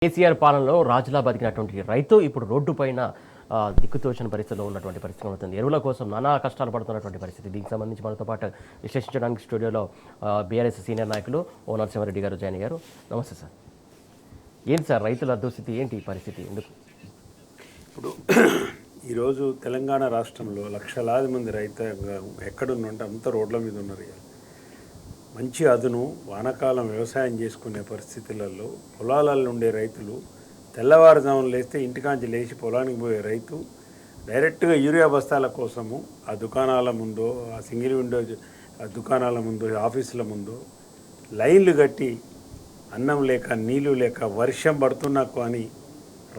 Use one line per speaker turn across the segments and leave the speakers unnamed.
కేసీఆర్ పాలనలో రాజులా బతికినటువంటి రైతు ఇప్పుడు రోడ్డు పైన దిక్కుతోచని పరిస్థితిలో ఉన్నటువంటి పరిస్థితి అవుతుంది. ఎరువుల కోసం నానా కష్టాలు పడుతున్నటువంటి పరిస్థితి. దీనికి సంబంధించి మనతో పాటు విశ్లేషించడానికి స్టూడియోలో బీఆర్ఎస్ సీనియర్ నాయకులు ఓ నరసింహారెడ్డి గారు జాయిన్ అయ్యారు. నమస్తే సార్. ఏంటి సార్ రైతుల దుస్థితి, ఏంటి ఈ పరిస్థితి, ఎందుకు?
ఇప్పుడు ఈరోజు తెలంగాణ రాష్ట్రంలో లక్షలాది మంది ఎక్కడున్నంటే అంత రోడ్ల మీద ఉన్నారు. మంచి అదును వానాకాలం వ్యవసాయం చేసుకునే పరిస్థితులలో పొలాలలో ఉండే రైతులు తెల్లవారుజామున లేస్తే ఇంటికాంచి లేచి పొలానికి పోయే రైతు డైరెక్ట్గా యూరియా బస్తాల కోసము ఆ దుకాణాల ముందో, ఆ సింగిల్ విండో దుకాణాల ముందో, ఆఫీసుల ముందో లైన్లు కట్టి అన్నం లేక నీళ్లు లేక వర్షం పడుతున్నా కానీ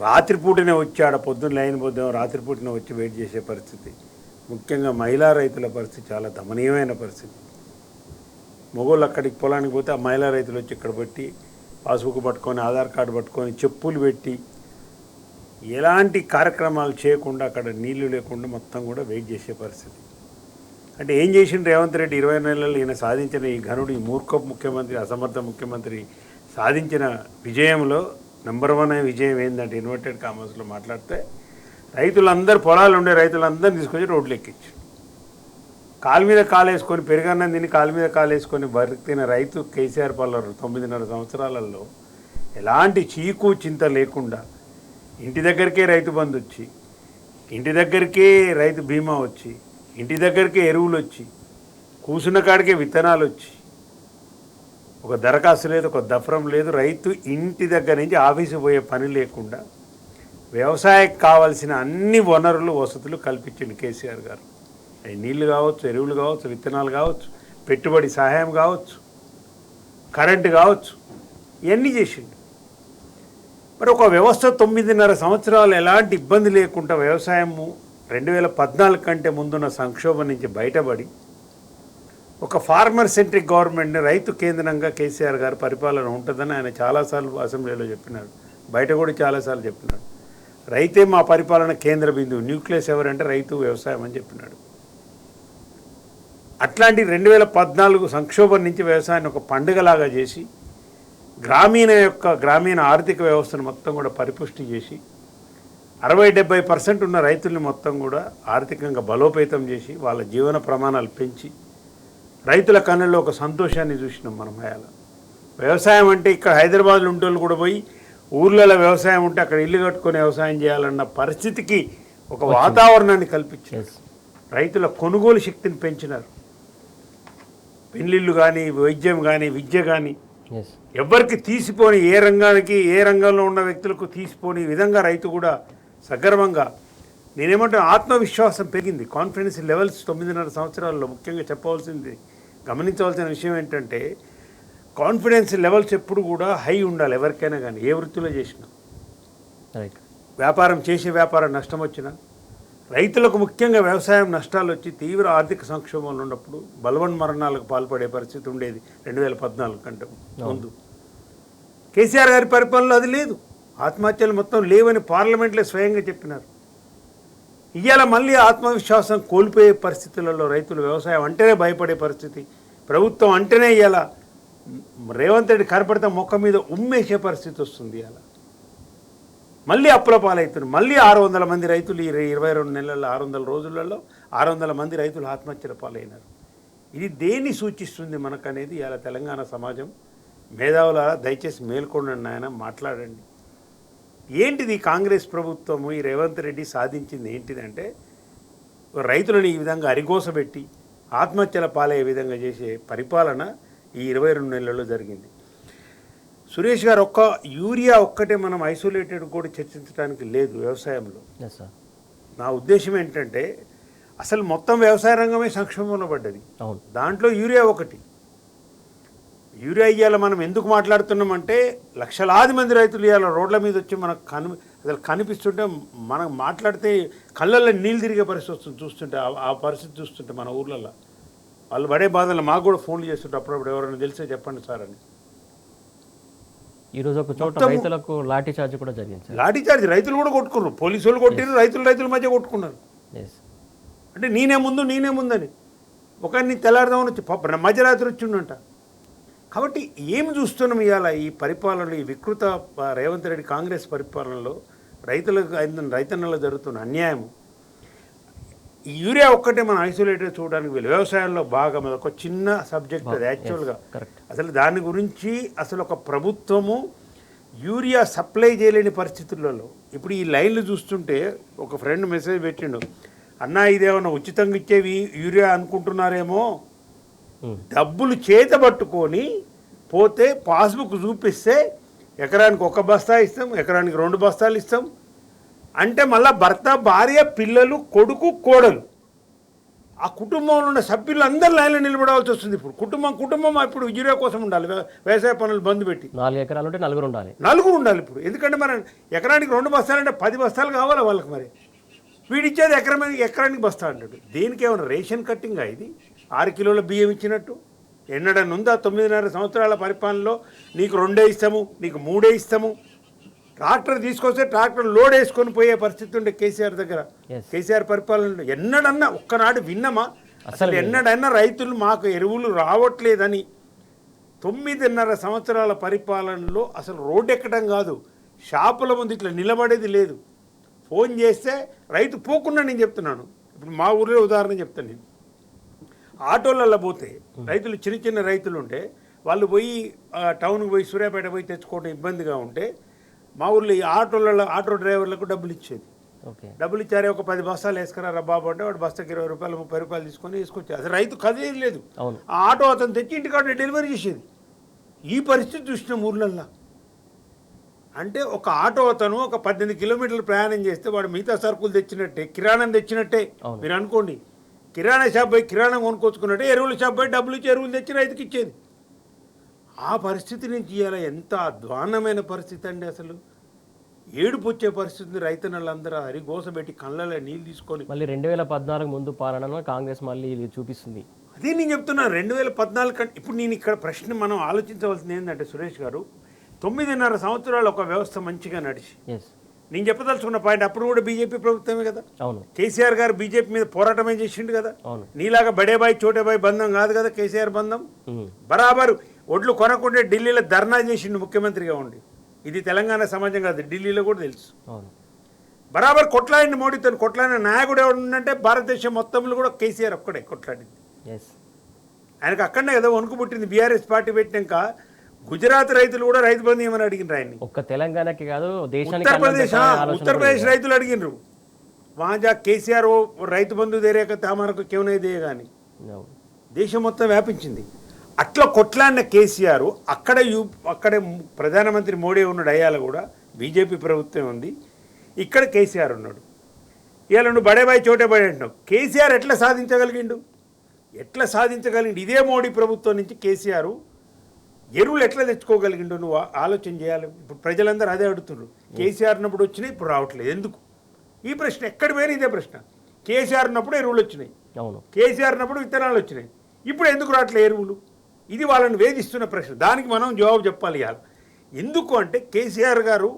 రాత్రిపూటనే వచ్చి ఆడ పొద్దున్న లైన్ పోద్దాం రాత్రిపూటనే వచ్చి వెయిట్ చేసే పరిస్థితి. ముఖ్యంగా మహిళా రైతుల పరిస్థితి చాలా దమనీయమైన పరిస్థితి. మొగోళ్ళు అక్కడికి పొలానికి పోతే ఆ మహిళా రైతులు వచ్చి ఇక్కడ పెట్టి పాస్బుక్ పట్టుకొని ఆధార్ కార్డు పట్టుకొని చెప్పులు పెట్టి ఎలాంటి కార్యక్రమాలు చేయకుండా అక్కడ నీళ్లు లేకుండా మొత్తం కూడా వెయిట్ చేసే పరిస్థితి. అంటే ఏం చేసిండు రేవంత్ రెడ్డి 20 నెలలు ఈయన సాధించిన ఈ ఘనుడు, ఈ మూర్ఖ ముఖ్యమంత్రి, అసమర్థ ముఖ్యమంత్రి సాధించిన విజయంలో నెంబర్ 1 విజయం ఏంటంటే ఇన్వర్టెడ్ కామర్స్లో మాట్లాడితే రైతులందరూ పొలాలు ఉండే రైతులందరినీ తీసుకొచ్చి రోడ్లు ఎక్కించారు. కాలు మీద కాలేసుకొని పెరుగన్నం తిని కాలు మీద కాలేసుకొని బతికిన రైతు కేసీఆర్ పాలన 9.5 సంవత్సరాలలో ఎలాంటి చీకు చింత లేకుండా ఇంటి దగ్గరికే రైతు బంధు వచ్చి, ఇంటి దగ్గరికే రైతు బీమా వచ్చి, ఇంటి దగ్గరికే ఎరువులు వచ్చి, కూసున్న కాడికే విత్తనాలు వచ్చి, ఒక దరఖాస్తు లేదు, ఒక దఫరం లేదు, రైతు ఇంటి దగ్గర నుంచి ఆఫీసు పోయే పని లేకుండా వ్యవసాయకు కావాల్సిన అన్ని వనరులు వసతులు కల్పించింది కేసీఆర్ గారు. అవి నీళ్లు కావచ్చు, ఎరువులు కావచ్చు, విత్తనాలు కావచ్చు, పెట్టుబడి సహాయం కావచ్చు, కరెంటు కావచ్చు, ఇవన్నీ చేసిండు. మరి ఒక వ్యవస్థ 9.5 సంవత్సరాలు ఎలాంటి ఇబ్బంది లేకుండా వ్యవసాయము 2014 కంటే ముందున్న సంక్షోభం నుంచి బయటపడి ఒక ఫార్మర్ సెంట్రిక్ గవర్నమెంట్ని, రైతు కేంద్రంగా కేసీఆర్ గారు పరిపాలన ఉంటుందని ఆయన చాలాసార్లు అసెంబ్లీలో చెప్పినాడు, బయట కూడా చాలాసార్లు చెప్పినాడు. రైతే మా పరిపాలన కేంద్ర బిందువు, న్యూక్లియస్ ఎవరంటే రైతు, వ్యవసాయం అని చెప్పినాడు. అట్లాంటి 2014 సంక్షోభం నుంచి వ్యవసాయాన్ని ఒక పండుగలాగా చేసి గ్రామీణ ఆర్థిక వ్యవస్థను మొత్తం కూడా పరిపుష్టి చేసి 60-70% ఉన్న రైతుల్ని మొత్తం కూడా ఆర్థికంగా బలోపేతం చేసి వాళ్ళ జీవన ప్రమాణాలు పెంచి రైతుల కన్నుల్లో ఒక సంతోషాన్ని చూసినాం మనం. వ్యవసాయం అంటే ఇక్కడ హైదరాబాద్లో ఉంటోళ్ళు కూడా పోయి ఊర్లలో వ్యవసాయం ఉంటే అక్కడ ఇల్లు కట్టుకొని వ్యవసాయం చేయాలన్న పరిస్థితికి ఒక వాతావరణాన్ని కల్పించారు. రైతుల కొనుగోలు శక్తిని పెంచినారు. పెళ్ళిళ్ళు కానీ, వైద్యం కానీ, విద్య కానీ ఎవరికి తీసిపోని, ఏ రంగంలో ఉన్న వ్యక్తులకు తీసిపోని విధంగా రైతు కూడా సగర్వంగా, నేనేమంటే ఆత్మవిశ్వాసం పెరిగింది. కాన్ఫిడెన్స్ లెవెల్స్ 9.5 సంవత్సరాల్లో ముఖ్యంగా గమనించవలసిన విషయం ఏంటంటే కాన్ఫిడెన్స్ లెవెల్స్ ఎప్పుడు కూడా హై ఉండాలి ఎవరికైనా కానీ, ఏ వృత్తిలో చేసినా. వ్యాపారం నష్టం వచ్చినా, రైతులకు ముఖ్యంగా వ్యవసాయం నష్టాలు వచ్చి తీవ్ర ఆర్థిక సంక్షోభంలో ఉన్నప్పుడు బలవన్ మరణాలకు పాల్పడే పరిస్థితి ఉండేది 2014 కంటే ముందు. కేసీఆర్ గారి పరిపాలనలో అది లేదు. ఆత్మహత్యలు మొత్తం లేవని పార్లమెంట్లో స్వయంగా చెప్పినారు. ఇవాళ మళ్ళీ ఆత్మవిశ్వాసం కోల్పోయే పరిస్థితులలో రైతులు వ్యవసాయం అంటేనే భయపడే పరిస్థితి, ప్రభుత్వం అంటేనే ఇవాళ రేవంత్ రెడ్డి కనపడితే మొక్క మీద ఉమ్మేసే పరిస్థితి వస్తుంది. ఇవాళ మళ్ళీ అప్పుల పాలవుతున్నారు. మళ్ళీ 600 మంది రైతులు ఈ 22 నెలల్లో, 600 రోజులలో 600 మంది రైతులు ఆత్మహత్యల పాలైనారు. ఇది దేన్ని సూచిస్తుంది మనకనేది ఇవాళ తెలంగాణ సమాజం మేధావులారా దయచేసి మేల్కొండండి, ఆయన మాట్లాడండి. ఏంటిది కాంగ్రెస్ ప్రభుత్వము, ఈ రేవంత్ రెడ్డి సాధించింది ఏంటిదంటే రైతులను ఈ విధంగా అరిగోసబెట్టి ఆత్మహత్యల పాలయ్యే విధంగా చేసే పరిపాలన ఈ 22 నెలల్లో జరిగింది. సురేష్ గారు, యూరియా ఒక్కటే మనం ఐసోలేటెడ్ కూడా చర్చించడానికి లేదు వ్యవసాయంలో. నా ఉద్దేశం ఏంటంటే అసలు మొత్తం వ్యవసాయ రంగమే సంక్షోభంలో పడ్డది. దాంట్లో యూరియా ఒకటి. యూరియా ఇవాళ మనం ఎందుకు మాట్లాడుతున్నామంటే లక్షలాది మంది రైతులు ఇవాళ రోడ్ల మీద వచ్చి మనకు అసలు కనిపిస్తుంటే మనం మాట్లాడితే కళ్ళల్లో నీళ్ళు తిరిగే పరిస్థితి వస్తుంది చూస్తుంటే. ఆ పరిస్థితి చూస్తుంటే మన ఊర్లలో వాళ్ళు పడే బాధలు మాకు కూడా ఫోన్లు చేస్తుంటే అప్పుడప్పుడు ఎవరైనా తెలిసే చెప్పండి సార్ అని.
ఈరోజు ఒక చోట రైతులకు లాఠీ చార్జ్ కూడా జరిగింది.
లాఠీ చార్జ్ రైతులు కూడా కొట్టుకున్నారు, పోలీసు వాళ్ళు కొట్టిరు, రైతుల మధ్య కొట్టుకున్నారు. అంటే నేనే ముందని ఒకరిని తెల్లారుదామని వచ్చి మధ్యరాత్రి వచ్చిండంట. కాబట్టి ఏం చూస్తున్నాం ఇవాళ ఈ పరిపాలనలో, ఈ వికృత రేవంత్ రెడ్డి కాంగ్రెస్ పరిపాలనలో రైతన్నలో జరుగుతున్న అన్యాయం. ఈ యూరియా ఒక్కటే మనం ఐసోలేటెడ్ చూడడానికి వీళ్ళు వ్యవసాయంలో బాగా మన ఒక చిన్న సబ్జెక్ట్ అది యాక్చువల్గా. అసలు దాని గురించి అసలు ఒక ప్రభుత్వము యూరియా సప్లై చేయలేని పరిస్థితులలో ఇప్పుడు ఈ లైన్లు చూస్తుంటే ఒక ఫ్రెండ్ మెసేజ్ పెట్టిండు, అన్నా ఇదేమన్నా ఉచితంగా ఇచ్చేవి యూరియా అనుకుంటున్నారేమో, డబ్బులు చేత పట్టుకొని పోతే పాస్బుక్ చూపిస్తే ఎకరానికి 1 బస్తా ఇస్తాం, ఎకరానికి 2 బస్తాలు ఇస్తాం అంటే మళ్ళీ భర్త, భార్య, పిల్లలు, కొడుకు, కోడలు, ఆ కుటుంబంలో ఉన్న సభ్యులు అందరు లైన్లో నిలబడవలసి వస్తుంది. ఇప్పుడు కుటుంబం ఇప్పుడు యూరియా కోసం ఉండాలి, వ్యవసాయ పనులు బంద్ పెట్టి
4 ఎకరాలు ఉంటే నలుగురు ఉండాలి
ఇప్పుడు. ఎందుకంటే మనం ఎకరానికి 2 బస్తాలు అంటే 10 బస్తాలు కావాలి వాళ్ళకి. మరి వీడిచ్చేది ఎకరానికి బస్తా అంటాడు. దేనికి ఏమైనా రేషన్ కట్టింగా ఇది? 6 కిలోల బియ్యం ఇచ్చినట్టు ఎన్నడన్నా ఉందా? 9.5 సంవత్సరాల పరిపాలనలో నీకు 2 ఇస్తాము, నీకు 3 ఇస్తాము. ట్రాక్టర్ తీసుకొస్తే ట్రాక్టర్ లోడ్ వేసుకొని పోయే పరిస్థితి ఉండే కేసీఆర్ దగ్గర. కేసీఆర్ పరిపాలనలో ఎన్నడన్నా ఒక్కనాడు విన్నామా? అసలు ఎన్నడన్నా రైతులు మాకు ఎరువులు రావట్లేదని 9.5 సంవత్సరాల పరిపాలనలో అసలు రోడ్డు ఎక్కడం కాదు, షాపుల ముందు ఇట్లా నిలబడేది లేదు. ఫోన్ చేస్తే రైతు పోకుండా నేను చెప్తున్నాను. ఇప్పుడు మా ఊరిలో ఉదాహరణ చెప్తాను నేను. ఆటోలలో పోతే రైతులు చిన్న రైతులు ఉంటే వాళ్ళు పోయి టౌన్కి పోయి సూర్యాపేట పోయి తెచ్చుకోవడం ఇబ్బందిగా ఉంటే మా ఊర్లో ఈ ఆటో డ్రైవర్లకు డబ్బులు ఇచ్చేది. డబ్బులు ఇచ్చారే ఒక 10 బస్తాలు వేసుకురా బాబు అంటే వాడు బస్తాకి 20 రూపాయలు 30 రూపాయలు తీసుకొని వేసుకొచ్చేది. అసలు రైతు కదేది లేదు. ఆ ఆటో అతను తెచ్చి ఇంటికాడ డెలివరీ చేసేది. ఈ పరిస్థితి చూసిన ఊర్లల్లో అంటే ఒక ఆటో అతను ఒక 18 కిలోమీటర్లు ప్రయాణం చేస్తే వాడు మిగతా సరుకులు తెచ్చినట్టే, కిరాణం తెచ్చినట్టే. మీరు అనుకోండి, కిరాణా షాప్ పోయి కిరాణం కొనుక్కొచ్చుకున్నట్టే ఎరువుల షాప్ పోయి డబ్బులు ఇచ్చి ఎరువులు తెచ్చి రైతుకి ఇచ్చేది. ఆ పరిస్థితి నుంచి ఇవాళ ఎంత అధ్వాన్నమైన పరిస్థితి అండి. అసలు ఏడుపు వచ్చే పరిస్థితి. రైతన్నలందరూ హరిగోసబెట్టి కళ్ళలో నీళ్ళు తీసుకొని
మళ్ళీ 2014 ముందు పాలనలో కాంగ్రెస్ మళ్ళీ చూపిస్తుంది.
అదే నేను చెప్తున్నాను. 2014 కంటే ఇప్పుడు నేను ఇక్కడ ప్రశ్న మనం ఆలోచించవలసింది ఏంటంటే సురేష్ గారు, 9.5 సంవత్సరాలు ఒక వ్యవస్థ మంచిగా నడిచి, నేను చెప్పదలుచుకున్న పాయింట్ అప్పుడు కూడా బీజేపీ ప్రభుత్వమే కదా. కేసీఆర్ గారు బీజేపీ మీద పోరాటమే చేసిండు కదా. నీలాగా బడేబాయి చోటేబాయి బంధం కాదు కదా కేసీఆర్ బంధం. బరాబరు ఒడ్లు కొనకుండా ఢిల్లీలో ధర్నా చేసిండు ముఖ్యమంత్రిగా ఉండి. ఇది తెలంగాణ సమాజం కాదు, ఢిల్లీలో కూడా తెలుసు. బరాబర్ కొట్లాడిన మోడీతో కొట్లాడిన నాయకుడు ఎవడుందంటే భారతదేశం మొత్తంలో కూడా కేసీఆర్ ఒక్కడే కొట్లాడింది. ఆయనకు అక్కడనే కదా వణుకు పుట్టింది. బీఆర్ఎస్ పార్టీ పెట్టినాక గుజరాత్ రైతులు కూడా రైతు బంధు ఏమని అడిగినారు ఆయన్ని.
ఒక్క తెలంగాణకి కాదు,
ఉత్తరప్రదేశ్ రైతులు అడిగినారు. వాజా కేసీఆర్ రైతు బంధు దేరేక తామరకు కేవనే దే కానీ దేశం మొత్తం వ్యాపించింది. అట్లా కొట్లాడిన కేసీఆర్ అక్కడే ప్రధానమంత్రి మోడీ ఉన్నాడు. అయ్యాల కూడా బీజేపీ ప్రభుత్వం ఉంది, ఇక్కడ కేసీఆర్ ఉన్నాడు. ఇవాళ నువ్వు బడేబాయి చోటేబాయి అంటున్నావు. కేసీఆర్ ఎట్లా సాధించగలిగిండు? ఇదే మోడీ ప్రభుత్వం నుంచి కేసీఆర్ ఎరువులు ఎట్లా తెచ్చుకోగలిగిండు? నువ్వు ఆలోచన చేయాలి. ఇప్పుడు ప్రజలందరూ అదే అడుగుతున్నారు. కేసీఆర్ ఉన్నప్పుడు వచ్చినాయి, ఇప్పుడు రావట్లేదు ఎందుకు? ఈ ప్రశ్న ఎక్కడ పోయినా ఇదే ప్రశ్న. కేసీఆర్ ఉన్నప్పుడు ఎరువులు వచ్చినాయి, కేసీఆర్ ఉన్నప్పుడు విత్తనాలు వచ్చినాయి, ఇప్పుడు ఎందుకు రావట్లేదు ఎరువులు? ఇది వాళ్ళని వేధిస్తున్న ప్రశ్న. దానికి మనం జవాబు చెప్పాలి. ఎందుకు అంటే కేసీఆర్ గారు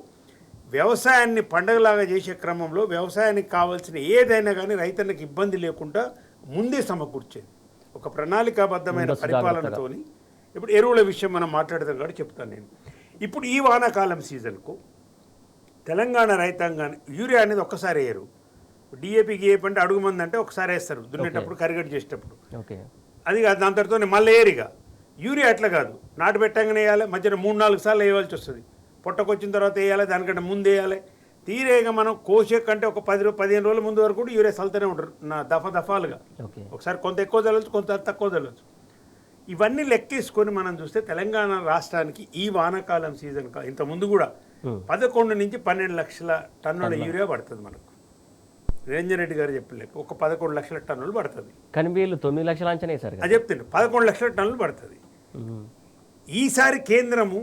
వ్యవసాయాన్ని పండగలాగా చేసే క్రమంలో వ్యవసాయానికి కావాల్సిన ఏదైనా కానీ రైతులకు ఇబ్బంది లేకుండా ముందే సమకూర్చేది ఒక ప్రణాళికాబద్ధమైన పరిపాలనతోని. ఇప్పుడు ఎరువుల విషయం మనం మాట్లాడదాం కాబట్టి చెప్తాను నేను. ఇప్పుడు ఈ వానాకాలం సీజన్కు తెలంగాణ రైతాంగాన్ని యూరియా అనేది ఒక్కసారి వేయరు. డిఏపి గీఏపి అంటే అడుగు మంది అంటే ఒకసారి వేస్తారు దున్నేటప్పుడు, కరిగట్ చేసేటప్పుడు. అది కాదు, దాని తర్వాత మళ్ళీ ఏరిగా యూరియా అట్లా కాదు, నాటు పెట్టంగానే వేయాలి, మధ్యన 3-4 సార్లు వేయవలసి వస్తుంది. పొట్టకొచ్చిన తర్వాత వేయాలి, దానికంటే ముందు వేయాలి. తీరేగా మనం కోసే కంటే ఒక 10-15 రోజుల ముందు వరకు కూడా యూరియా చల్లుతూనే ఉంటారు దఫాలుగా. ఒకసారి కొంత ఎక్కువ చల్లవచ్చు, కొంత తక్కువ చల్లవచ్చు. ఇవన్నీ లెక్కేసుకొని మనం చూస్తే తెలంగాణ రాష్ట్రానికి ఈ వానాకాలం సీజన్ ఇంతకుముందు కూడా 11 నుంచి 12 లక్షల టన్నుల యూరియా పడుతుంది మనకు. నిరంజన్ రెడ్డి గారు చెప్పలేక ఒక 11 లక్షల టన్నులు పడుతుంది.
కానీ వీళ్ళు 9 లక్షల అంచనా వేశారు.
అది చెప్తుండే 11 లక్షల టన్నులు పడుతుంది. ఈసారి కేంద్రము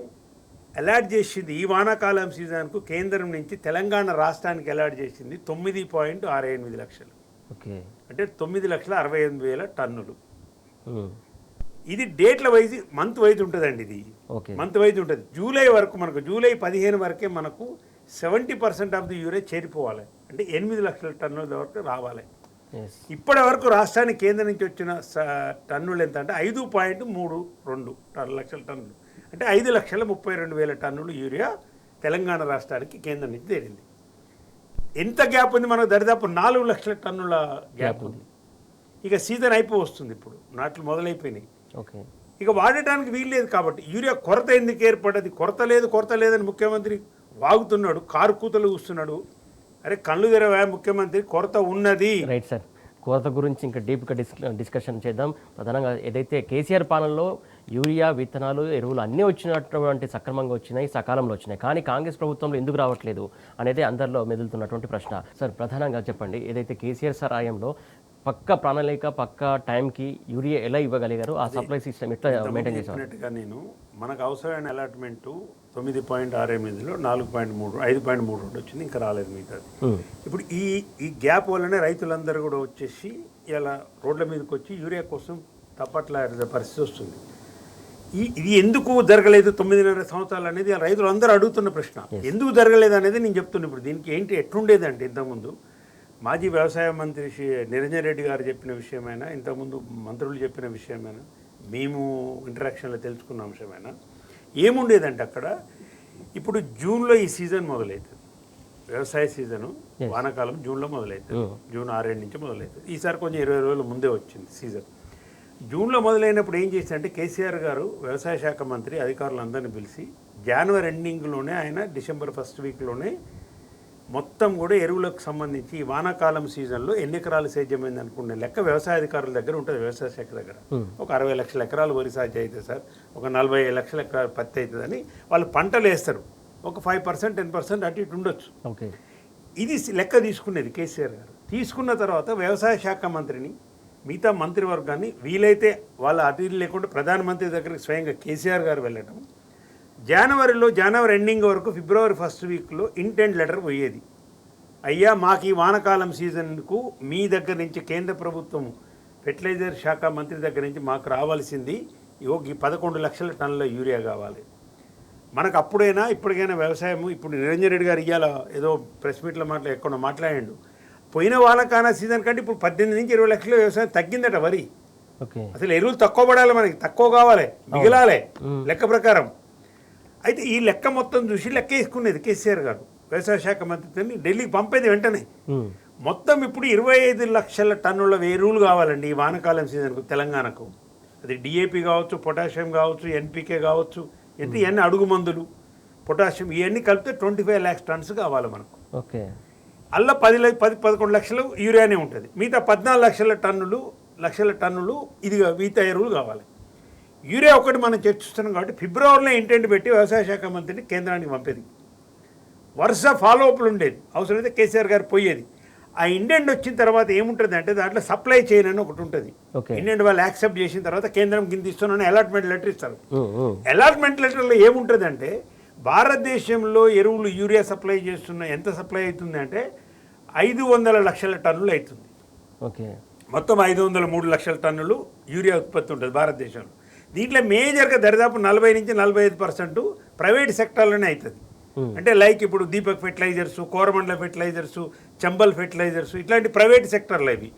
అలాట్ చేసింది ఈ వానాకాలం సీజన్కు కేంద్రం నుంచి తెలంగాణ రాష్ట్రానికి అలాట్ చేసింది 9.68 లక్షలు. అంటే 9,68,000 టన్నులు. ఇది డేట్ల వైజ్ మంత్ వైజ్ ఉంటుందండి. ఇది మంత్ వైజ్ ఉంటుంది. జూలై వరకు మనకు జూలై 15 వరకే మనకు 70% ఆఫ్ ది యూరియా చేరిపోవాలి. అంటే 8 లక్షల టన్నుల వరకు రావాలి.
Yes.
ఇప్పటి వరకు రాష్ట్రానికి కేంద్రం నుంచి వచ్చిన టన్నులు ఎంత అంటే 5.32 లక్షల టన్నులు, అంటే 5,32,000 టన్నులు యూరియా తెలంగాణ రాష్ట్రానికి కేంద్రం నుంచి తేలింది. ఎంత గ్యాప్ ఉంది మనకు? దరిదాపు 4 లక్షల టన్నుల గ్యాప్ ఉంది. ఇక సీజన్ వస్తుంది, ఇప్పుడు నాట్లు మొదలైపోయినాయి.
ఓకే,
ఇక వాడటానికి వీలు లేదు. కాబట్టి యూరియా కొరత ఎందుకు ఏర్పడ్డది? కొరత లేదని ముఖ్యమంత్రి వాగుతున్నాడు, కారు కూతలు కూస్తున్నాడు. అరే కళ్ళు తెరవా ముఖ్యమంత్రి, కొరత ఉన్నది.
రైట్ సార్, కొరత గురించి ఇంకా డీప్గా డిస్కషన్ చేద్దాం. ప్రధానంగా ఏదైతే కేసీఆర్ పాలనలో యూరియా విత్తనాలు ఎరువులు అన్నీ వచ్చినటువంటి సక్రమంగా వచ్చినాయి, సకాలంలో వచ్చినాయి, కానీ కాంగ్రెస్ ప్రభుత్వంలో ఎందుకు రావట్లేదు అనేది అందరిలో మెదులుతున్నటువంటి ప్రశ్న. సార్ ప్రధానంగా చెప్పండి, ఏదైతే కేసీఆర్ సార్ హయాంలో పక్క ప్రణాళిక పక్క టైంకి యూరియా ఎలా ఇవ్వగలిగారు, ఆ సప్లై సిస్టమ్ ఎట్లా మెయింటైన్ చేశారు?
నేను మనకు అవసరమైన అలాట్మెంట్ 9.68లో 4.3 5.3 వచ్చింది, ఇంకా రాలేదు మిగతాది. ఇప్పుడు ఈ గ్యాప్ వల్లనే రైతులందరూ కూడా వచ్చేసి ఇలా రోడ్ల మీదకి వచ్చి యూరియా కోసం తప్పట్ల పరిస్థితి వస్తుంది. ఇది ఎందుకు జరగలేదు 9.5 సంవత్సరాలు అనేది రైతులందరూ అడుగుతున్న ప్రశ్న. ఎందుకు జరగలేదు అనేది నేను చెప్తున్నాను. ఇప్పుడు దీనికి ఏంటి ఎట్లుండేదంటే, ఇంతకుముందు మాజీ వ్యవసాయ మంత్రి నిరంజన్ రెడ్డి గారు చెప్పిన విషయమైనా, ఇంతకుముందు మంత్రులు చెప్పిన విషయమైనా, మేము ఇంటరాక్షన్లో తెలుసుకున్న అంశమైనా ఏముండేదంటే, అక్కడ ఇప్పుడు జూన్లో ఈ సీజన్ మొదలవుతుంది, వ్యవసాయ సీజను వానాకాలం జూన్లో మొదలవుతుంది, జూన్ 6 నుంచి మొదలవుతుంది. ఈసారి కొంచెం 20 రోజుల ముందే వచ్చింది సీజన్. జూన్లో మొదలైనప్పుడు ఏం చేశారంటే, కేసీఆర్ గారు వ్యవసాయ శాఖ మంత్రి అధికారులందరినీ పిలిచి జనవరి ఎండింగ్లోనే, ఆయన డిసెంబర్ ఫస్ట్ వీక్లోనే మొత్తం కూడా ఎరువులకు సంబంధించి ఈ వానాకాలం సీజన్లో ఎన్ని ఎకరాలు సేద్యమైంది అనుకునే లెక్క వ్యవసాయ అధికారుల దగ్గర ఉంటుంది, వ్యవసాయ శాఖ దగ్గర. ఒక 60 లక్షల ఎకరాలు వరి సాగు అవుతుంది సార్, ఒక 40 లక్షల ఎకరాలు పత్తి అవుతుందని వాళ్ళు పంటలు వేస్తారు. ఒక 5% 10% అటు ఇటు ఉండొచ్చు.
ఓకే,
ఇది లెక్క తీసుకునేది కేసీఆర్ గారు. తీసుకున్న తర్వాత వ్యవసాయ శాఖ మంత్రిని, మిగతా మంత్రివర్గాన్ని వీలైతే వాళ్ళ అతిథి లేకుండా ప్రధానమంత్రి దగ్గరికి స్వయంగా కేసీఆర్ గారు వెళ్ళటం. జనవరి ఎండింగ్ వరకు ఫిబ్రవరి ఫస్ట్ వీక్లో ఇంటెంట్ లెటర్ పోయేది. అయ్యా మాకు ఈ వానకాలం సీజన్కు మీ దగ్గర నుంచి కేంద్ర ప్రభుత్వం ఫెర్టిలైజర్ శాఖ మంత్రి దగ్గర నుంచి మాకు రావాల్సింది ఈ 11 లక్షల టన్నుల యూరియా కావాలి. మనకు అప్పుడైనా ఇప్పటికైనా వ్యవసాయం, ఇప్పుడు నిరంజన్ రెడ్డి గారు ఇవాళ ఏదో ప్రెస్ మీట్లో ఎక్కడ మాట్లాడాడు, పోయిన వానకాల సీజన్ కంటే ఇప్పుడు 18 నుంచి 20 లక్షల వ్యవసాయం తగ్గిందట వరి. అసలు ఎరువులు తక్కువ పడాలి, మనకి తక్కువ కావాలి, మిగిలాలి లెక్క ప్రకారం. అయితే ఈ లెక్క మొత్తం చూసి లెక్క వేసుకునేది కేసీఆర్ గారు వ్యవసాయ శాఖ మంత్రిని ఢిల్లీకి పంపేది వెంటనే. మొత్తం ఇప్పుడు 25 లక్షల టన్నుల ఎరువులు కావాలండి ఈ వానకాలం సీజన్కు తెలంగాణకు. అది డిఏపి కావచ్చు, పొటాషియం కావచ్చు, ఎన్పికే కావచ్చు, ఎన్ని అడుగు మందులు, పొటాషియం, ఇవన్నీ కలిపితే 25 lakhs tons కావాలి మనకు.
ఓకే,
అలా 11 లక్షలు యూరియానే ఉంటుంది, మిగతా 14 లక్షల టన్నులు ఇది మిగతా ఎరువులు కావాలి. యూరియా ఒకటి మనం చర్చిస్తున్నాం కాబట్టి ఫిబ్రవరిలో ఇంటెంట్ పెట్టి వ్యవసాయ శాఖ మంత్రిని కేంద్రానికి పంపేది. వరుస ఫాలోఅప్లు ఉండేది, అవసరమైతే కేసీఆర్ గారు పోయేది. ఆ ఇండెంట్ వచ్చిన తర్వాత ఏముంటుంది అంటే, దాంట్లో సప్లై చైన్ అని ఒకటి ఉంటుంది. ఇండెంట్ వాళ్ళు యాక్సెప్ట్ చేసిన తర్వాత కేంద్రం కింద ఇస్తున్నాను అలాట్మెంట్ లెటర్ ఇస్తారు. అలాట్మెంట్ లెటర్లో ఏముంటుంది అంటే, భారతదేశంలో ఎరువులు యూరియా సప్లై చేస్తున్న ఎంత సప్లై అవుతుంది అంటే 500 లక్షల టన్నులు అవుతుంది.
ఓకే,
మొత్తం 503 లక్షల టన్నులు యూరియా ఉత్పత్తి ఉంటుంది భారతదేశంలో. దీంట్లో మేజర్గా దరిదాపు 40 నుంచి 45% ప్రైవేట్ సెక్టార్లోనే అవుతుంది. అంటే లైక్ ఇప్పుడు Deepak fertilizers, Coromandel fertilizers, Chambal fertilizers, ఇట్లాంటి ప్రైవేట్ సెక్టర్లు ఇవి.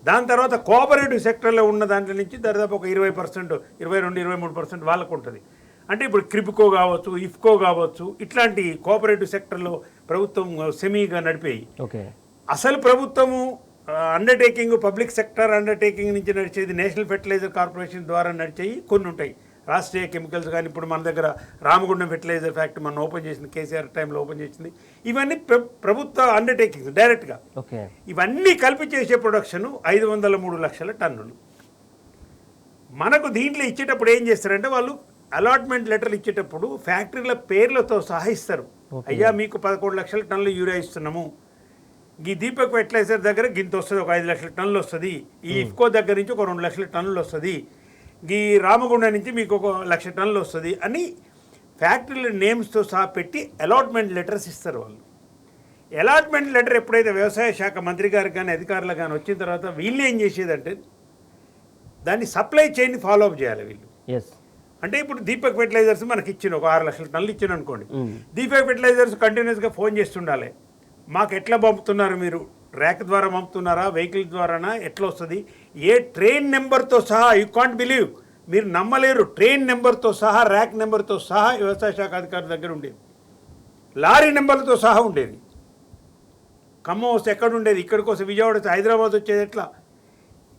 దాని తర్వాత కోఆపరేటివ్ సెక్టర్లో ఉన్న దాంట్లో నుంచి దాదాపు ఒక 20%, 22-23% వాళ్ళకు ఉంటుంది. అంటే ఇప్పుడు క్రిప్కో కావచ్చు, ఇఫ్కో కావచ్చు, ఇట్లాంటి కోఆపరేటివ్ సెక్టర్లో ప్రభుత్వం సెమీగా నడిపేయి. అసలు ప్రభుత్వము అండర్టేకింగ్, పబ్లిక్ సెక్టర్ అండర్టేకింగ్ నుంచి నడిచేది నేషనల్ ఫెర్టిలైజర్ కార్పొరేషన్ ద్వారా నడిచేవి కొన్ని ఉంటాయి. రాష్ట్రీయ కెమికల్స్ కానీ, ఇప్పుడు మన దగ్గర రామగుండం ఫెర్టిలైజర్ ఫ్యాక్టరీ మనం ఓపెన్ చేసింది, కేసీఆర్ టైంలో ఓపెన్ చేసింది. ఇవన్నీ ప్రభుత్వ అండర్టేకింగ్స్ డైరెక్ట్గా. ఇవన్నీ కలిపి చేసే ప్రొడక్షన్ 503 లక్షల టన్నులు. మనకు దీంట్లో ఇచ్చేటప్పుడు ఏం చేస్తారంటే, వాళ్ళు అలాట్మెంట్ లెటర్లు ఇచ్చేటప్పుడు ఫ్యాక్టరీల పేర్లతో సహా ఇస్తారు. అయ్యా మీకు 11 లక్షల టన్నులు యూరియా ఇస్తున్నాము, ఈ దీపక్ ఫెర్టిలైజర్ దగ్గర గింత వస్తుంది, ఒక 5 లక్షల టన్నులు వస్తుంది, ఈ ఇఫ్కో దగ్గర నుంచి ఒక 2 లక్షల టన్నులు వస్తుంది, ఈ రామగుండం నుంచి మీకు ఒక 1 లక్ష టన్నులు వస్తుంది అని ఫ్యాక్టరీల నేమ్స్తో సహా పెట్టి అలాట్మెంట్ లెటర్స్ ఇస్తారు వాళ్ళు. అలాట్మెంట్ లెటర్ ఎప్పుడైతే వ్యవసాయ శాఖ మంత్రి గారికి కానీ అధికారులు కానీ వచ్చిన తర్వాత వీళ్ళు ఏం చేసేదంటే, దాన్ని సప్లై చైన్ ఫాలో అప్ చేయాలి వీళ్ళు. అంటే ఇప్పుడు దీపక్ ఫెర్టిలైజర్స్ మనకి ఇచ్చిన ఒక 6 లక్షల టన్నులు ఇచ్చిన అనుకోండి, దీపక్ ఫెర్టిలైజర్స్ కంటిన్యూస్గా ఫోన్ చేస్తుండాలి, మాకు ఎట్లా పంపుతున్నారు మీరు ర్యాక్ ద్వారా పంపుతున్నారా, వెహికల్ ద్వారానా, ఎట్లా వస్తుంది, ఏ ట్రైన్ నెంబర్తో సహా, యూ కాంట్ బిలీవ్, మీరు నమ్మలేరు, ట్రైన్ నెంబర్తో సహా, ర్యాక్ నెంబర్తో సహా వ్యవసాయ శాఖ అధికారుల దగ్గర ఉండేది, లారీ నెంబర్లతో సహా ఉండేది. ఖమ్మం వస్తే ఎక్కడ ఉండేది, ఇక్కడికి వస్తే విజయవాడ వస్తే హైదరాబాద్ వచ్చేది. ఎట్లా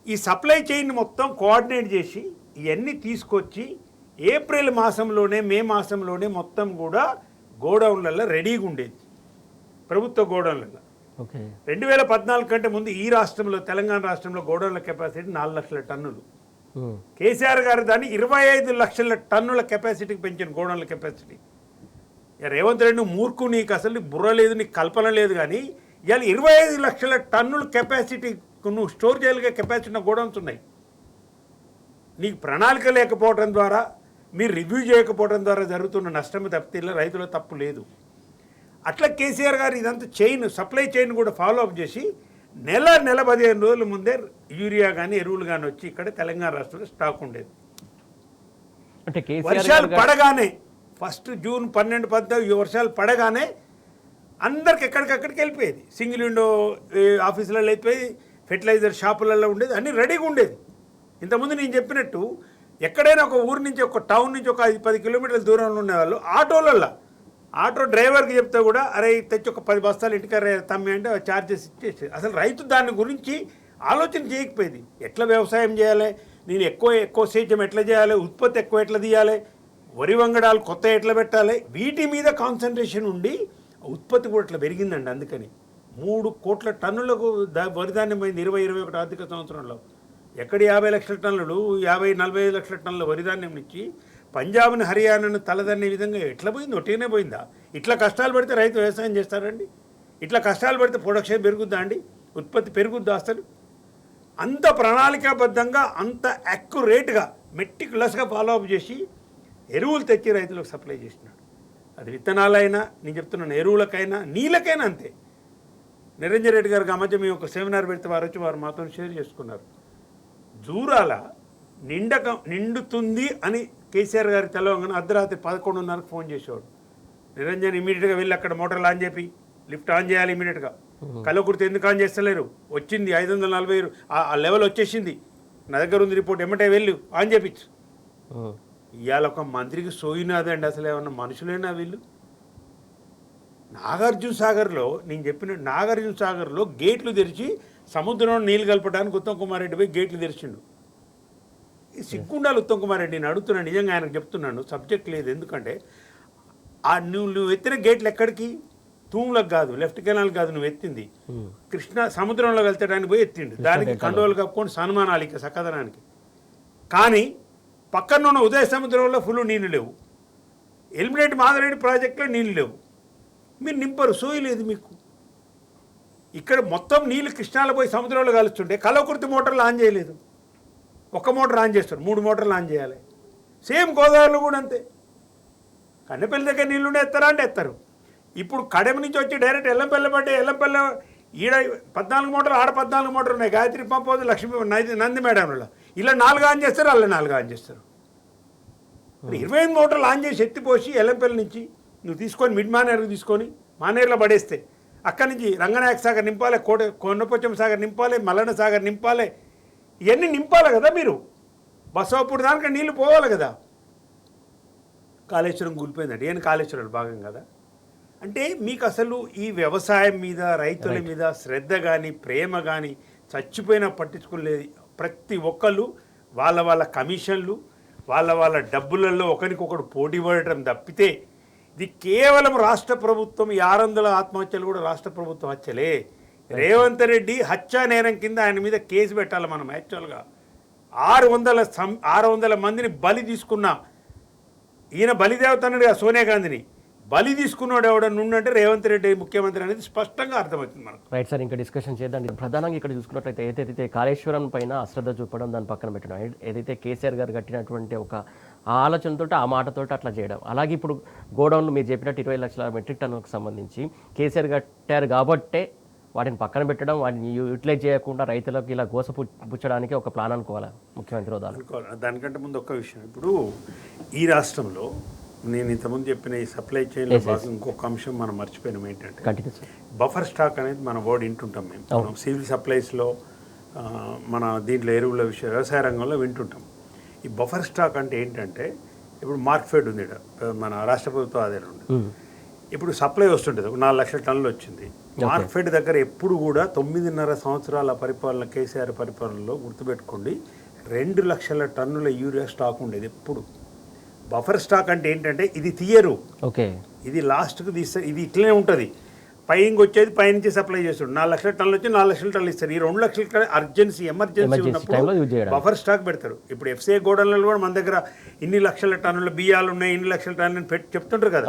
ఈ సప్లై చైన్ మొత్తం కోఆర్డినేట్ చేసి ఇవన్నీ తీసుకొచ్చి ఏప్రిల్ మాసంలోనే, మే మాసంలోనే మొత్తం కూడా గోడౌన్లలో రెడీగా ఉండేది, ప్రభుత్వ గోడౌన్లలో. 2014 కంటే ముందు ఈ రాష్ట్రంలో, తెలంగాణ రాష్ట్రంలో గోడౌన్ల కెపాసిటీ 4 లక్షల టన్నులు. కేసీఆర్ గారు దాన్ని 25 లక్షల టన్నుల కెపాసిటీకి పెంచిన గోడౌన్ల కెపాసిటీ. రేవంత్ రెడ్డి మూర్ఖు, నీకు అసలు బుర్ర లేదు, నీకు కల్పన లేదు. కానీ ఇవాళ 25 లక్షల టన్నుల కెపాసిటీ నువ్వు స్టోర్ చేయగలిగే కెపాసిటీ ఉన్న గోడౌన్స్ ఉన్నాయి. నీకు ప్రణాళిక లేకపోవడం ద్వారా, మీరు రివ్యూ చేయకపోవడం ద్వారా జరుగుతున్న నష్టం తప్పితే రైతుల తప్పు లేదు. అట్లా కేసీఆర్ గారు ఇదంతా చైన్, సప్లై చైన్ కూడా ఫాలో అప్ చేసి నెల 15 రోజుల ముందే యూరియా కానీ ఎరువులు కానీ వచ్చి ఇక్కడ తెలంగాణ రాష్ట్రంలో స్టాక్ ఉండేది.
అంటే
వర్షాలు పడగానే, ఫస్ట్ జూన్ 12, 14 వర్షాలు పడగానే అందరికి ఎక్కడికక్కడికి వెళ్ళిపోయేది. సింగిల్ విండో ఆఫీసులలో అయిపోయి, ఫెర్టిలైజర్ షాపులలో ఉండేది, అన్నీ రెడీగా ఉండేది. ఇంతకుముందు నేను చెప్పినట్టు ఎక్కడైనా ఒక ఊరు నుంచి, ఒక టౌన్ నుంచి ఒక 10 కిలోమీటర్ల దూరంలో ఉండేవాళ్ళు ఆటోలలో, ఆటో డ్రైవర్కి చెప్తే కూడా అరే తెచ్చి ఒక 10 బస్తాలు ఇంటికి తమ్మి అంటే ఛార్జెస్ ఇచ్చేసి, అసలు రైతు దాని గురించి ఆలోచన చేయకపోయేది. ఎట్లా వ్యవసాయం చేయాలి, నేను ఎక్కువ సేద్యం ఎట్లా చేయాలి, ఉత్పత్తి ఎక్కువ ఎట్లా తీయాలి, వరి వంగడాలు కొత్త ఎట్లా పెట్టాలి, వీటి మీద కాన్సన్ట్రేషన్ ఉండి ఉత్పత్తి కూడా ఇట్లా పెరిగిందండి. అందుకని 3 కోట్ల టన్నులకు వరిధాన్యం పోయింది 2021 ఆర్థిక సంవత్సరంలో. ఎక్కడ 50 లక్షల టన్నులు, 40-45 లక్షల టన్నుల వరిధాన్యం నుంచి పంజాబ్ని, హర్యానాను తలదన్నే విధంగా ఎట్లా పోయింది? ఒట్టిగానే పోయిందా? ఇట్లా కష్టాలు పడితే రైతు వ్యవసాయం చేస్తారండి? ఇట్లా కష్టాలు పడితే ప్రొడక్షన్ పెరుగుద్దా అండి? ఉత్పత్తి పెరుగుద్దా? అసలు అంత ప్రణాళికాబద్ధంగా, అంత యాక్యురేట్గా, మెటిక్యులస్గా ఫాలో అప్ చేసి ఎరువులు తెచ్చి రైతులకు సప్లై చేసినాడు. అది విత్తనాలైనా, నేను చెప్తున్నాను, ఎరువులకైనా, నీళ్ళకైనా అంతే. నిరంజన్ రెడ్డి గారికి ఆ మధ్య మేము ఒక సెమినార్ పెడితే వారు మాతో షేర్ చేసుకున్నారు. జూరాల నిండుతుంది అని కేసీఆర్ గారి తెలవంగానే అర్ధరాత్రి 11:30కు ఫోన్ చేసేవాడు. నిరంజన్ ఇమీడియట్గా వెళ్ళి అక్కడ మోటార్లు ఆన్ చెప్పి లిఫ్ట్ ఆన్ చేయాలి ఇమీడియట్గా. కల్లకుర్తి ఎందుకు ఆన్ చేస్తలేరు? వచ్చింది 540 ఆ లెవెల్ వచ్చేసింది, నా దగ్గర ఉంది రిపోర్ట్, ఎమ్మటే వెళ్ళు ఆన్ చేపించు. ఇవాళ ఒక మంత్రికి సోయినాదండి. అసలు ఏమన్నా మనుషులేనా వీళ్ళు? నాగార్జున సాగర్లో, నేను చెప్పిన నాగార్జున సాగర్లో గేట్లు తెరిచి సముద్రంలో నీళ్ళు కలపడానికి ఉత్తమ్ కుమార్ రెడ్డి పోయి గేట్లు తెరిచిండు. సిగ్గుండాలి ఉత్తమ్ కుమార్ రెడ్డి. నేను అడుగుతున్నాను, నిజంగా ఆయనకు చెప్తున్నాను, సబ్జెక్ట్ లేదు. ఎందుకంటే నువ్వు ఎత్తిన గేట్లు ఎక్కడికి? తూములకు కాదు, లెఫ్ట్ కెనాల్ కాదు, నువ్వు ఎత్తింది కృష్ణ సముద్రంలో వెళ్తాడానికి పోయి ఎత్తిండు. దానికి కండోలు కప్పుకొని సన్మానాలు ఇక సక్కదనానికి. కానీ పక్కన ఉన్న ఉదయ సముద్రంలో ఫుల్ నీళ్ళు లేవు, ఎలిమినేట్ మాధవరెడ్డి ప్రాజెక్టులో నీళ్ళు లేవు, మీరు నింపరు, సోయి లేదు మీకు. ఇక్కడ మొత్తం నీళ్ళు కృష్ణాలో పోయి సముద్రంలో కలుస్తుంటే కలవకుర్తి మోటార్లు ఆన్ చేయలేదు, ఒక్క మోటార్ ఆన్ చేస్తారు, 3 మోటార్లు ఆన్ చేయాలి. సేమ్ గోదావరిలో కూడా అంతే. కన్నెపల్లి దగ్గర నీళ్ళు ఎత్తారా అంటే ఎత్తారు. ఇప్పుడు కడెం నుంచి వచ్చి డైరెక్ట్ ఎల్లంపల్లి పడ్డే, ఎల్లంపల్లి ఈడ 14 మోటార్లు, ఆడ 14 మోటార్లు ఉన్నాయి. గాయత్రి పంపోదు, లక్ష్మీ నంది మేడంలో ఇలా 4 ఆన్ చేస్తారు, అలా 4 ఆన్ చేస్తారు. 25 మోటార్లు ఆన్ చేసి ఎత్తిపోసి ఎల్లంపల్లి నుంచి నువ్వు తీసుకొని మిడ్ మానేరుకు తీసుకొని మానేరులో పడేస్తే అక్కడి నుంచి రంగనాయక సాగర్ నింపాలి, కొండపోచమ్మ సాగర్ నింపాలి, మల్లన్న సాగర్ నింపాలి, ఇవన్నీ నింపాలి కదా మీరు. బసవపూడి దానికి నీళ్ళు పోవాలి కదా. కాళేశ్వరం కూలిపోయిందండి, ఏం కాళేశ్వరం భాగం కదా. అంటే మీకు అసలు ఈ వ్యవసాయం మీద, రైతుల మీద శ్రద్ధ కానీ, ప్రేమ కానీ చచ్చిపోయినా పట్టించుకోలేదు. ప్రతి ఒక్కళ్ళు వాళ్ళ కమిషన్లు, వాళ్ళ డబ్బులలో ఒకరికొకరు పోటీ పడటం తప్పితే ఇది కేవలం రాష్ట్ర ప్రభుత్వం. 600 ఆత్మహత్యలు కూడా రాష్ట్ర ప్రభుత్వం హత్యలే. రేవంత్ రెడ్డి హత్యా నేరం కింద ఆయన మీద కేసు పెట్టాలి మనం. యాక్చువల్గా 600 మందిని బలి తీసుకున్నా, ఈయన బలిదేవత అన్నాడు సోనియా గాంధీని, బలి తీసుకున్నాడు ఎవడన్నుండంటే రేవంత్ రెడ్డి ముఖ్యమంత్రి అనేది స్పష్టంగా అర్థమవుతుంది మనకు.
రైట్ సార్, ఇంకా డిస్కషన్ చేద్దాం. ప్రధానంగా ఇక్కడ చూసుకున్నట్లయితే ఏదైతే కాళేశ్వరం పైన అశ్రద్ధ చూపడం, దాన్ని పక్కన పెట్టడం, ఏదైతే కేసీఆర్ గారు కట్టినటువంటి ఒక ఆలోచనతో, ఆ మాటతో అట్లా చేయడం, అలాగే ఇప్పుడు గోడౌన్లు మీరు చెప్పినట్టు 20 లక్షల మెట్రిక్ టన్నులకు సంబంధించి కేసీఆర్ కట్టారు కాబట్టే వాటిని పక్కన పెట్టడం, వాటిని యూటిలైజ్ చేయకుండా రైతులకు ఇలా గోసపుచ్చడానికి ఒక ప్లాన్ అనుకోవాలా ముఖ్యమంత్రి హోదాలో?
దానికంటే ముందు ఒక్క విషయం, ఇప్పుడు ఈ రాష్ట్రంలో నేను ఇంతకుముందు చెప్పిన ఈ సప్లై చైన్లో భాగంగా ఇంకొక అంశం మనం మర్చిపోయినాం ఏంటంటే
కంటిన్యూ సార్.
బఫర్ స్టాక్ అనేది మన వర్డ్ వింటుంటాం మేము. మనం సివిల్ సప్లైస్లో మన దీంట్లో ఎరువుల విషయం వ్యవసాయ రంగంలో వింటుంటాం. ఈ బఫర్ స్టాక్ అంటే ఏంటంటే ఇప్పుడు మార్క్ఫెడ్ ఉంది ఈడ, మన రాష్ట్ర ప్రభుత్వం ఆదాయం ఉంది. ఇప్పుడు సప్లై వస్తుంటుంది, ఒక 4 లక్షల టన్నులు వచ్చింది. మార్క్ఫెడ్ దగ్గర ఎప్పుడు కూడా 9.5 సంవత్సరాల పరిపాలన కేసీఆర్ పరిపాలనలో గుర్తుపెట్టుకోండి 2 లక్షల టన్నుల యూరియా స్టాక్ ఉండేది ఎప్పుడు. బఫర్ స్టాక్ అంటే ఏంటంటే ఇది తీయరు,
ఓకే,
ఇది లాస్ట్కి తీస్తారు, ఇది ఇట్లనే ఉంటుంది. పైకి వచ్చేది పైనుంచి సప్లై చేస్తాడు. 4 లక్షల టన్నులు వచ్చి 4 లక్షల టన్నులు ఇస్తారు. ఈ 2 లక్షల టన్నులు ఎమర్జెన్సీ ఉన్నప్పుడు బఫర్ స్టాక్ పెడతారు. ఇప్పుడు ఎఫ్సిఐ గోడౌన్లలో కూడా మన దగ్గర ఇన్ని లక్షల టన్నుల బియ్యాలు ఉన్నాయి, ఇన్ని లక్షల టన్నులు పెట్టి చెప్తుంటారు కదా.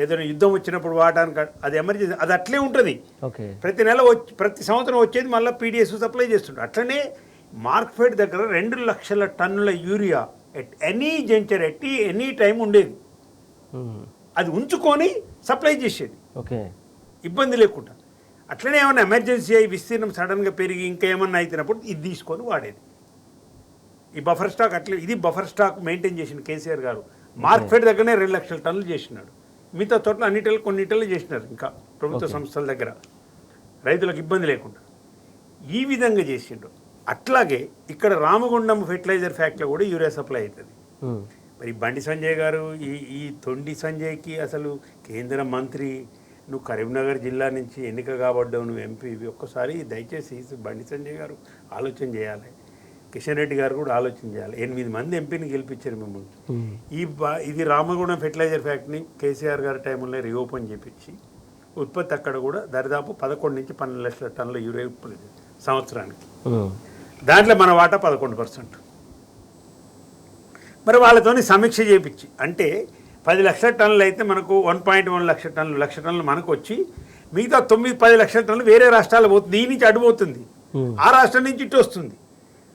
ఏదైనా యుద్ధం వచ్చినప్పుడు వాడడానికి అది ఎమర్జెన్సీ, అది అట్లే ఉంటుంది. ప్రతి నెల ప్రతి సంవత్సరం వచ్చేది మళ్ళీ పీడిఎస్ సప్లై చేస్తుంటారు. అట్లనే మార్క్ఫెడ్ దగ్గర 2 లక్షల టన్నుల urea at any juncture any time ఉండేది. అది ఉంచుకొని సప్లై చేసేది, ఓకే, ఇబ్బంది లేకుండా. అట్లనే ఏమన్నా ఎమర్జెన్సీ అయ్యి విస్తీర్ణం సడన్గా పెరిగి ఇంకా ఏమన్నా అయినప్పుడు ఇది తీసుకొని వాడేది. ఈ బఫర్ స్టాక్ అట్లే, ఇది బఫర్ స్టాక్ మెయింటైన్ చేసిన కేసీఆర్ గారు. మార్క్ఫెడ్ దగ్గరనే 2 లక్షల టన్నులు చేసినాడు. మిగతా చోట్ల కొన్నిటిలో చేసినారు ఇంకా ప్రభుత్వ సంస్థల దగ్గర, రైతులకు ఇబ్బంది లేకుండా ఈ విధంగా చేసిండు. అట్లాగే ఇక్కడ రామగుండం ఫెర్టిలైజర్ ఫ్యాక్టరీ కూడా యూరియా సప్లై అవుతుంది. మరి బండి సంజయ్ గారు ఈ తొండి సంజయ్కి అసలు కేంద్ర మంత్రి, నువ్వు కరీంనగర్ జిల్లా నుంచి ఎన్నిక కాబడ్డావు, నువ్వు ఎంపీ, ఒక్కసారి దయచేసి బండి సంజయ్ గారు ఆలోచన చేయాలి. కిషన్ రెడ్డి గారు కూడా ఆలోచన చేయాలి. 8 మంది ఎంపీని గెలిపించారు మిమ్మల్ని. ఇది రామగుండం ఫెర్టిలైజర్ ఫ్యాక్టరీని కేసీఆర్ గారి టైంలో రీఓపెన్ చేయించి ఉత్పత్తి అక్కడ కూడా దరిదాపు 11 నుంచి 12 లక్షల టన్నుల యూరియా ఉత్పత్తి సంవత్సరానికి. దాంట్లో మన వాటా 11%. మరి వాళ్ళతోని సమీక్ష చేయించి, అంటే 10 లక్షల టన్నులు అయితే మనకు 1.1 లక్ష టన్నులు మనకు వచ్చి మిగతా 9-10 లక్షల టన్నులు వేరే రాష్ట్రాలు పోతుంది. ఈ నుంచి అడ్డుపోతుంది, ఆ రాష్ట్రం నుంచి ఇటు వస్తుంది.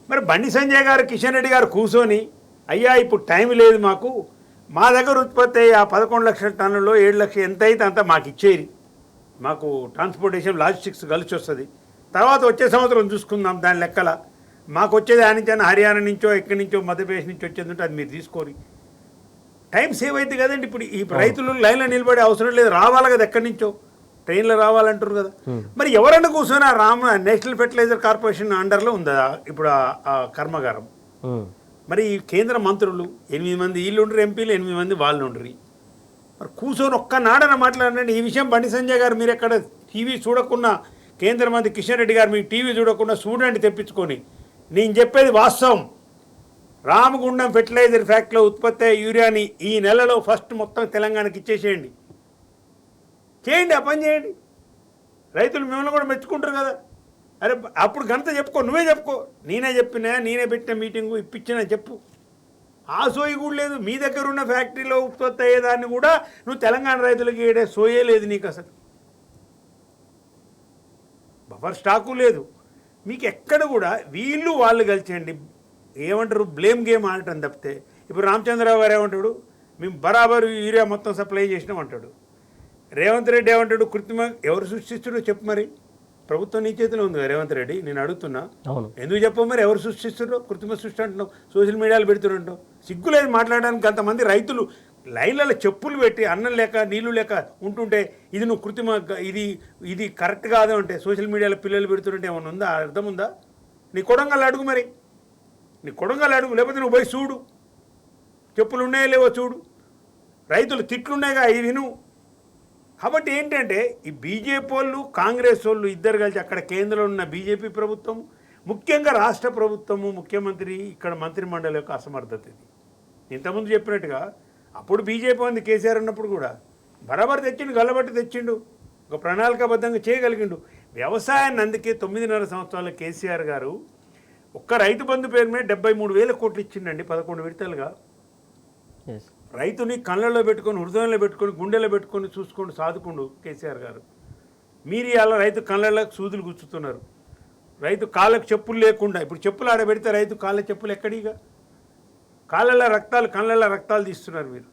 మరి బండి సంజయ్ గారు, కిషన్ రెడ్డి గారు కూర్చొని, అయ్యా ఇప్పుడు టైం లేదు మాకు, మా దగ్గర ఉత్పత్తి అయ్యి ఆ 11 లక్షల టన్నుల్లో 7 లక్షలు ఎంత అయితే అంత మాకు ఇచ్చేది, మాకు ట్రాన్స్పోర్టేషన్ లాజిస్టిక్స్ కలిసి వస్తుంది, తర్వాత వచ్చే సంవత్సరం చూసుకుందాం దాని లెక్కల, మాకు వచ్చేది ఆ నుంచి హర్యానా నుంచో ఎక్కడి నుంచో మధ్యప్రదేశ్ నుంచి వచ్చేది ఉంటే అది మీరు తీసుకోరు, టైం సేవ్ అవుతుంది కదండి. ఇప్పుడు ఈ రైతులు లైన్లో నిలబడే అవసరం లేదు, రావాలి కదా ఎక్కడి నుంచో, ట్రైన్లో రావాలంటారు కదా. మరి ఎవరైనా కూర్చొని నేషనల్ ఫెర్టిలైజర్ కార్పొరేషన్ అండర్లో ఉందా ఇప్పుడు ఆ కర్మాగారం? మరి ఈ కేంద్ర మంత్రులు 8 మంది వీళ్ళు ఉండరు, ఎంపీలు 8 మంది వాళ్ళు ఉండరు. మరి కూర్చొని ఒక్కనాడన మాట్లాడండి ఈ విషయం. బండి సంజయ్ గారు మీరు ఎక్కడ టీవీ చూడకుండా, కేంద్ర మంత్రి కిషన్ రెడ్డి గారు మీకు టీవీ చూడకుండా చూడండి తెప్పించుకొని. నేను చెప్పేది వాస్తవం. రామగుండం ఫెర్టిలైజర్ ఫ్యాక్టరీలో ఉత్పత్తి అయ్యే యూరియాని ఈ నెలలో ఫస్ట్ మొత్తం తెలంగాణకి ఇచ్చేసేయండి. చేయండి, ఆ పని చేయండి. రైతులు మిమ్మల్ని కూడా మెచ్చుకుంటారు కదా. అరే అప్పుడు ఘనత చెప్పుకో, నువ్వే చెప్పుకో, నేనే చెప్పినా, నేనే పెట్టిన మీటింగు ఇప్పించినా చెప్పు. ఆ సోయి కూడా లేదు. మీ దగ్గర ఉన్న ఫ్యాక్టరీలో ఉత్పత్తి అయ్యేదాన్ని కూడా నువ్వు తెలంగాణ రైతులకి ఏడే సోయే లేదు నీకు. అసలు బఫర్ స్టాకు లేదు మీకు ఎక్కడ కూడా. వీళ్ళు వాళ్ళు కలిసేయండి, ఏమంటారు, బ్లేమ్ గేమ్ ఆడటం తప్పితే. ఇప్పుడు రామచంద్రరావు గారు ఏమంటాడు, మేము బరాబరు యూరియా మొత్తం సప్లై చేసినాం అంటాడు. రేవంత్ రెడ్డి ఏమంటాడు, కృత్రిమ ఎవరు సృష్టిస్తాడో చెప్పు. మరి ప్రభుత్వం నీ చేతిలో ఉంది కదా రేవంత్ రెడ్డి, నేను అడుగుతున్నా, ఎందుకు చెప్పు మరి ఎవరు సృష్టిస్తారో? కృత్రిమ సృష్టి అంటున్నావు, సోషల్ మీడియాలో పెడుతుంటావు, సిగ్గులేదు మాట్లాడడానికి. అంతమంది రైతులు లైన్లలో చెప్పులు పెట్టి అన్నం లేక నీళ్లు లేక ఉంటుంటే ఇది నువ్వు కృత్రిమ, ఇది కరెక్ట్ కాదు అంటే సోషల్ మీడియాలో పిల్లలు పెడుతుంటే ఏమన్నా ఉందా, అర్థం ఉందా? నీ కొడంగల్ అడుగు, మరి నీ కొడంగల్ అడుగు, లేకపోతే నువ్వు పోయి చూడు, చెప్పులు ఉన్నాయో లేవో చూడు, రైతులు తిట్లున్నాయిగా ఇవి విను. కాబట్టి ఏంటంటే ఈ బీజేపీ వాళ్ళు, కాంగ్రెస్ వాళ్ళు ఇద్దరు కలిసి అక్కడ కేంద్రంలో ఉన్న బీజేపీ ప్రభుత్వం, ముఖ్యంగా రాష్ట్ర ప్రభుత్వము, ముఖ్యమంత్రి, ఇక్కడ మంత్రిమండలి యొక్క అసమర్థత. ఇది ఇంతకుముందు చెప్పినట్టుగా అప్పుడు బీజేపీ ఉంది కేసీఆర్ ఉన్నప్పుడు కూడా బరాబర్ తెచ్చిండు, గల్లబట్టి తెచ్చిండు, ఒక ప్రణాళికాబద్ధంగా చేయగలిగిండు వ్యవసాయాన్ని. అందుకే 9.5 సంవత్సరాల కేసీఆర్ గారు ఒక్క రైతు బంధు పేరు మీద 73,000 కోట్లు ఇచ్చిండండి 11 విడతలుగా. రైతుని కళ్ళల్లో పెట్టుకొని, హృదయంలో పెట్టుకొని, గుండెలో పెట్టుకొని చూసుకొని సాదుకుండు కేసీఆర్ గారు. మీరు ఇలా రైతు కళ్ళలకు సూదులు గుచ్చుతున్నారు, రైతు కాళ్ళకు చెప్పులు లేకుండా. ఇప్పుడు చెప్పులు ఆడ పెడితే రైతు కాళ్ళ చెప్పులు ఎక్కడిగా, కాళ్ళల్లో రక్తాలు, కళ్ళల్లో రక్తాలు తీస్తున్నారు మీరు.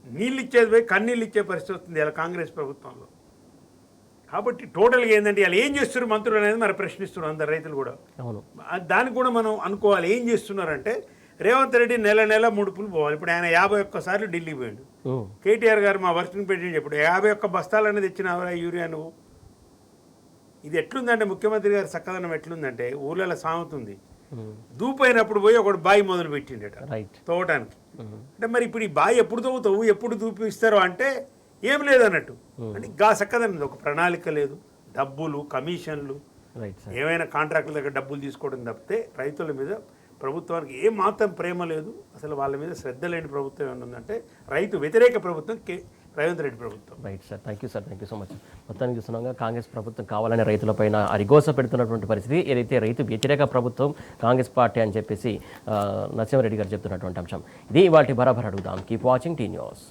నీళ్ళు ఇచ్చేది పోయి కన్నీళ్ళు ఇచ్చే పరిస్థితి వస్తుంది ఇలా కాంగ్రెస్ ప్రభుత్వంలో. కాబట్టి టోటల్గా ఏంటంటే ఇలా ఏం చేస్తున్నారు మంత్రులు అనేది మరి ప్రశ్నిస్తున్నారు అందరు రైతులు కూడా. దానికి కూడా మనం అనుకోవాలి, ఏం చేస్తున్నారంటే రేవంత్ రెడ్డి నెల నెల ముడుపులు పోవాలి. ఇప్పుడు ఆయన 51 సార్లు ఢిల్లీ పోయాడు. కేటీఆర్ గారు మా వర్కింగ్ ప్రెసిడెంట్ చెప్పాడు 51 బస్తాలనే తెచ్చినావా యూరియా నువ్వు. ఇది ఎట్లుందంటే ముఖ్యమంత్రి గారి చక్కదనం ఎట్లుందంటే ఊళ్ళలో సాగుతుంది, దూపైనప్పుడు పోయి ఒకడు బావి మొదలు పెట్టిండట
రైట్.
తవ్వటానికి. అంటే మరి ఇప్పుడు ఈ బావి ఎప్పుడు తవ్వుతావు, ఎప్పుడు దూపిస్తారో అంటే ఏం లేదన్నట్టు. అంటే గా చక్కదనం ఒక ప్రణాళిక లేదు, డబ్బులు కమిషన్లు
రైట్ సార్.
ఏమైనా కాంట్రాక్టుల దగ్గర డబ్బులు తీసుకోవడం తప్పితే రైతుల మీద ప్రభుత్వానికి ఏ మాత్రం ప్రేమ లేదు. అసలు వాళ్ళ మీద శ్రద్ధ లేని ప్రభుత్వం ఏమైనా ఉందంటే రైతు వ్యతిరేక ప్రభుత్వం రేవంత్ రెడ్డి ప్రభుత్వం.
Right sir, thank you sir, thank you so much. మొత్తానికి చూస్తున్నాగా కాంగ్రెస్ ప్రభుత్వం కావాలని రైతులపైన అరిగోస పెడుతున్నటువంటి పరిస్థితి, ఏదైతే రైతు వ్యతిరేక ప్రభుత్వం కాంగ్రెస్ పార్టీ అని చెప్పేసి నరసింహారెడ్డి గారు చెప్తున్నటువంటి అంశం ఇది. ఇవాళ బరాబర్ అడుగుదాం. Keep watching tea news.